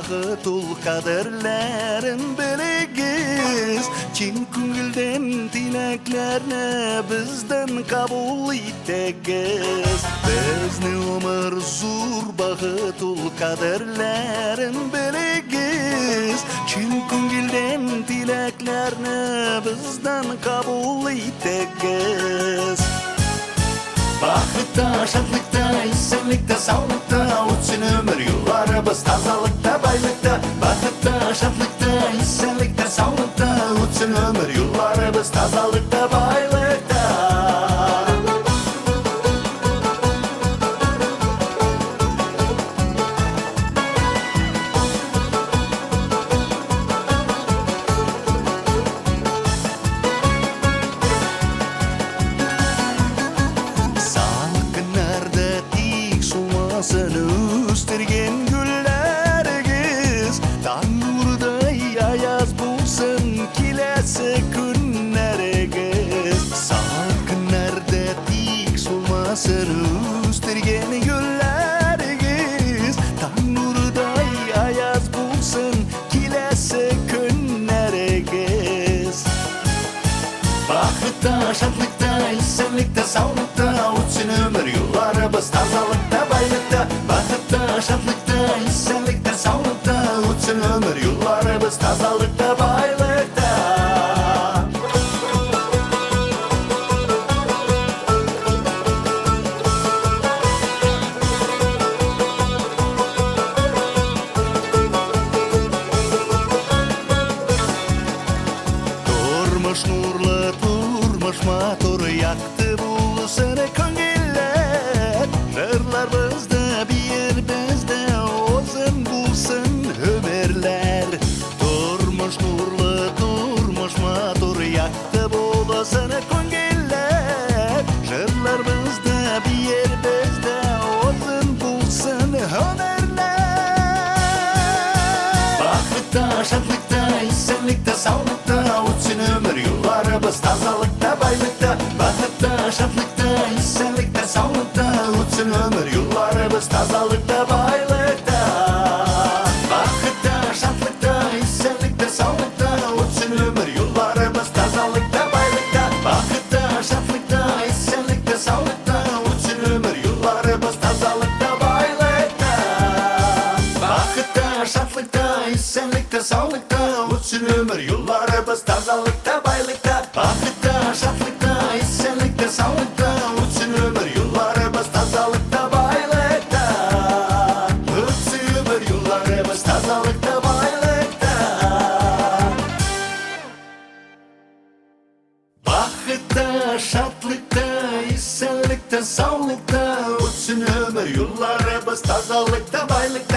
бақыт ул қадірлерін білігіз. Кең көңілден тілеклеріне бізден қабыл итегіз. Бізді өмір зур бақыт ул қадірлерін білігіз. Кең көңілден тілеклеріне бізден қабыл итегіз. Бақытта, шатлықта, исәнлікта, саулықта өтсін өмір юлларыбыз тазалықта, байлықта. Бақытта, шатлықта, исәнлікта, саулықта өтсін өмір юлларыбыз тазалықта, байлықта. Өстірген гүлләрігіз, таң нұрдай аяз болсын келесі күннәрігіз. Саған күннәрді тик солмасын өстірген гүлләрігіз, таң нұрдай аяз болсын келесі күннәрігіз. Бақытта, шатлықта, исәнлікта, саулықта өтсін өмір юлларыбыз тазалықта, байлықта. Бақытта, шатлықта, исәнлікта, саулықта өтсін өмір юлларыбыз тазалықта, байлықта. Тұрмыш нұрлы, тұрмыш матур, яқты болсын көңіллер. Жырларымызды бейір бізді озын болсын өмірлер. Тұрмыш нұрлы, тұрмыш матур, яқты болсын көңіллер. Жырларымызды бейір бізді озын болсын өмірлер. Бақытта, шатлықта, исәнлікта, саулықта өтсін өмір юлларыбыз тазалықта, байлықта. Бақытта, шатлықта, исәнлікта, саулықта өтсін өмір юлларыбыз тазалықта, байлықта. Бақытта, шатлықта, исәнлікта, саулықта өтсін өмір юлларыбыз тазалықта, байлықта. Бақытта, шатлықта, исәнлікта, саулықта өтсін өмір юлларыбыз тазалықта, байлықта. Бақытта, шатлықта, исәнлікта, саулықта өтсін өмір юлларыбыз тазалықта, байлықта. Бақытта, шатлықта, исәнлікта, саулықта өтсін өмір юлларыбыз тазалықта, байлықта. Өтсін өмір юлларыбыз тазалықта, байлықта. Бақытта, шатлықта, исәнлікта, саулықта өтсін өмір юлларыбыз тазалықта, байлықта.